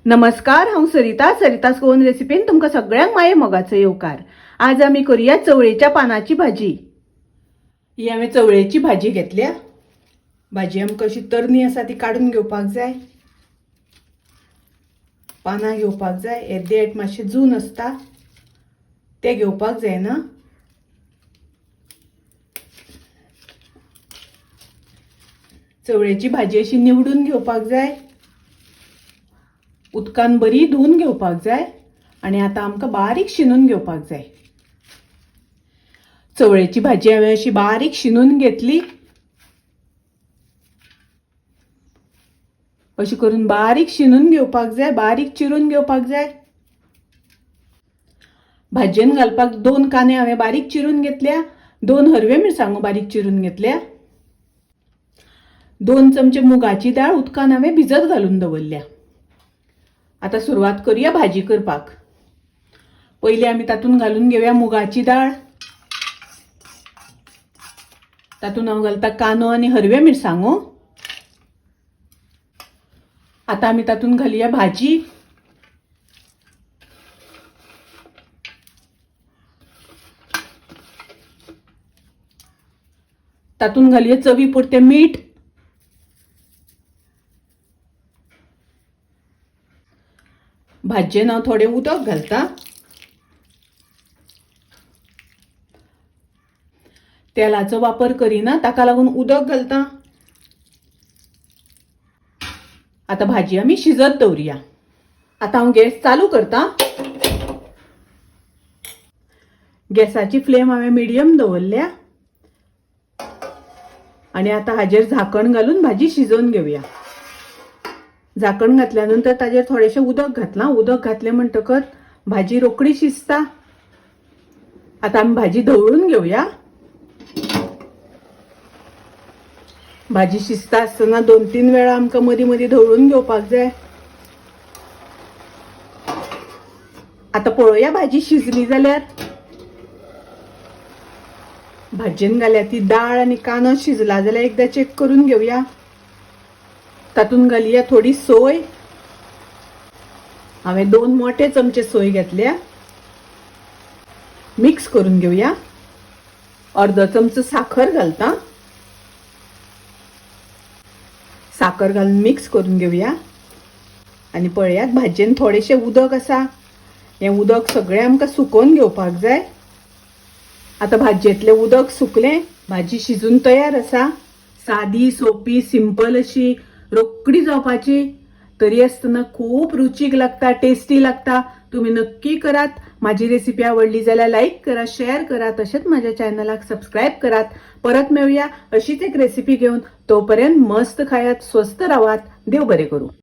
नमस्कार, हांव सरिता कोन रेसिपीन तुमकां सगळ्यांक माये मोगाचो येवकार। आज आमी करूया चवळेच्या पानाची भाजी। ही हांवें चवळेची भाजी घेतल्या। भाजी आमकां अशी तरणी आसा ती काढून घेवपाक जाय। पानां घेवपाक जाय, हे देठ मातशे जून आसता ते घेवपाक जायना। चवळेची भाजी अशी निवडून घेवपाक जाय, उदकान बरी धुवन घेवपाक जाय आणि आता आमकां बारीक शिनून घेवपाक जाय। चवळेची भाजी हांवें अशी बारीक शिनून घेतली। अशी करून बारीक शिनून घेवपाक जाय, बारीक चिरून घेवपाक जाय। भाजयेन घालपाक 2 कांदे हांवें बारीक चिरून घेतल्या, 2 हरव्यो मिरसांगो बारीक चिरून घेतल्या, 2 चमचे मुगाची डाळ उदकान हांवें भिजत घालून दवरल्या। आता सुरुवात करूया भाजी करपाक। पहिले आमी तातून घालून घेवया मुगाची डाळ। तातून हांव घालता कांदो आनी हरव्यो मिरसांगो। आता आमी तातून घालूया भाजी। तातून घालूया चवी पुरते मीठ। भाजयेन हांव थोडे उदक घालता। तेलाचो वापर करिना ताका लागून उदक घालता। आता भाजी आमी शिजत दवरुया। आता हांव गॅस चालू करता। गॅसाची फ्लेम हांवें मिडियम दवरल्या आणि आता हाजेर झाकण घालून भाजी शिजोवन घेवया। झाकण घातल्यानंतर ताजेर थोडेशे उदक घातला। उदक घातले म्हणटकच भाजी रोखडी शिजता। आता आमी भाजी धवळून घेवया। भाजी शिजता आसतना 2-3 वेळा आमकां मदी मदी धवळून घेवपाक जाय। आता पळोवया भाजी शिजली जाल्यार। भाजयेन घाल्या ती डाळ आनी कांदो शिजला जाल्यार एकदा चेक करून घेवया। तातून घालूया थोडी सोय। हांवें 2 मोठे चमचे सोय घेतल्या। मिक्स करून घेवया। अर्धो चमचो साखर घालता। साखर घालून मिक्स करून घेवया आणि पळयात भाजयेन थोडेशे उदक आसा, हे उदक सगळें आमकां सुकोवन घेवपाक जाय। आता भाजयेतले उदक सुकले, भाजी शिजून तयार आसा। सादी सोपी सिंपल अशी रोखडी जावपाची, तरी आसतना खूप रुचीक लागता, टेस्टी लागता। तुम्ही नक्की करात। माझी रेसिपी आवडली जाल्यार लाईक करा, शेअर करा, तसेच माझ्या चॅनलाक सबस्क्राईब करात। परत मिळूया अशीच एक रेसिपी घेऊन। तोपर्यंत मस्त खायात, स्वस्त राहात। देव बरे करू।